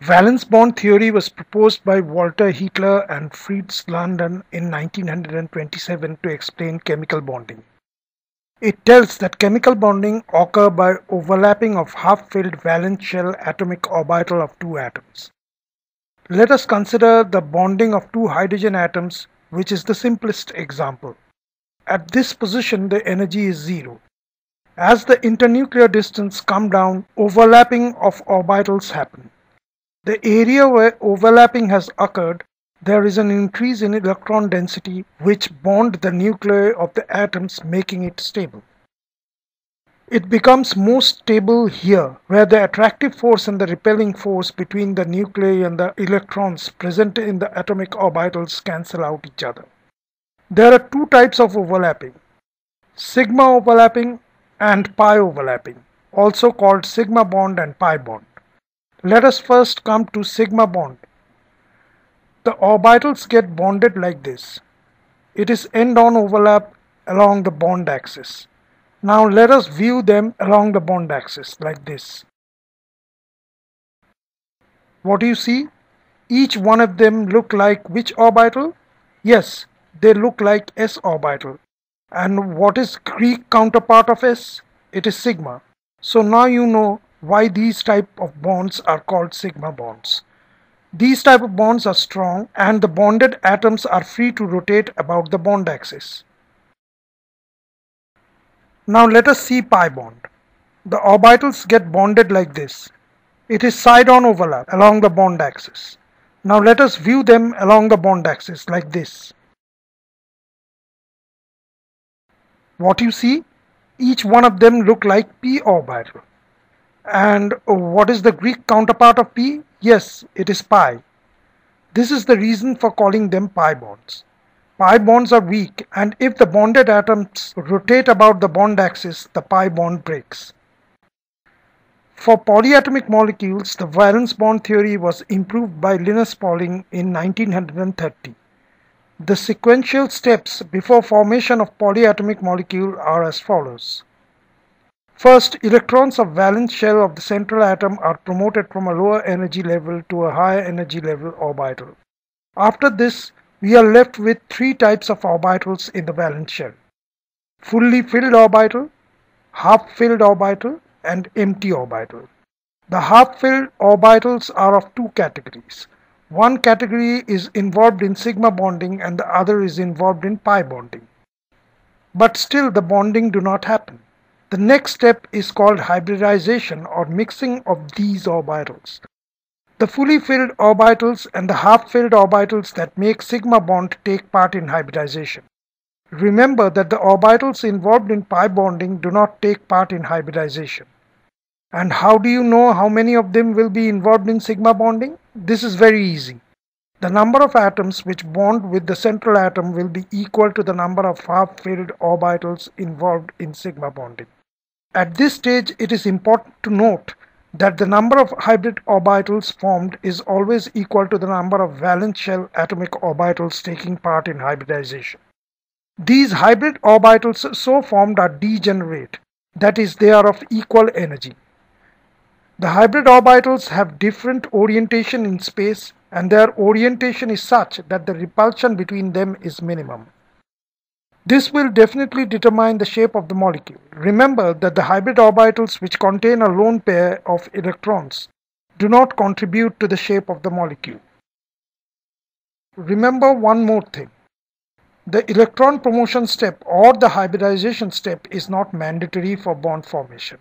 Valence bond theory was proposed by Walter Hitler and Fritz London in 1927 to explain chemical bonding. It tells that chemical bonding occurs by overlapping of half-filled valence shell atomic orbital of two atoms. Let us consider the bonding of two hydrogen atoms, which is the simplest example. At this position, the energy is zero. As the internuclear distance comes down, overlapping of orbitals happen. The area where overlapping has occurred, there is an increase in electron density which bond the nuclei of the atoms, making it stable. It becomes most stable here, where the attractive force and the repelling force between the nuclei and the electrons present in the atomic orbitals cancel out each other. There are two types of overlapping: sigma overlapping and pi overlapping, also called sigma bond and pi bond. Let us first come to sigma bond. The orbitals get bonded like this. It is end-on overlap along the bond axis. Now let us view them along the bond axis like this. What do you see? Each one of them look like which orbital? Yes, they look like s orbital. And what is Greek counterpart of s? It is sigma. So now you know why these type of bonds are called sigma bonds. These type of bonds are strong and the bonded atoms are free to rotate about the bond axis. Now let us see pi bond. The orbitals get bonded like this. It is side-on overlap along the bond axis. Now let us view them along the bond axis like this. What you see? Each one of them look like p orbital. And what is the Greek counterpart of p? Yes, it is pi. This is the reason for calling them pi bonds. Pi bonds are weak, and if the bonded atoms rotate about the bond axis, the pi bond breaks. For polyatomic molecules, the valence bond theory was improved by Linus Pauling in 1930. The sequential steps before formation of polyatomic molecule are as follows. First, electrons of valence shell of the central atom are promoted from a lower energy level to a higher energy level orbital. After this, we are left with three types of orbitals in the valence shell: fully filled orbital, half-filled orbital, and empty orbital. The half-filled orbitals are of two categories. One category is involved in sigma bonding and the other is involved in pi bonding. But still the bonding do not happen. The next step is called hybridization or mixing of these orbitals. The fully filled orbitals and the half-filled orbitals that make sigma bond take part in hybridization. Remember that the orbitals involved in pi bonding do not take part in hybridization. And how do you know how many of them will be involved in sigma bonding? This is very easy. The number of atoms which bond with the central atom will be equal to the number of half-filled orbitals involved in sigma bonding. At this stage, it is important to note that the number of hybrid orbitals formed is always equal to the number of valence shell atomic orbitals taking part in hybridization. These hybrid orbitals so formed are degenerate, that is, they are of equal energy. The hybrid orbitals have different orientation in space, and their orientation is such that the repulsion between them is minimum. This will definitely determine the shape of the molecule. Remember that the hybrid orbitals which contain a lone pair of electrons do not contribute to the shape of the molecule. Remember one more thing. The electron promotion step or the hybridization step is not mandatory for bond formation.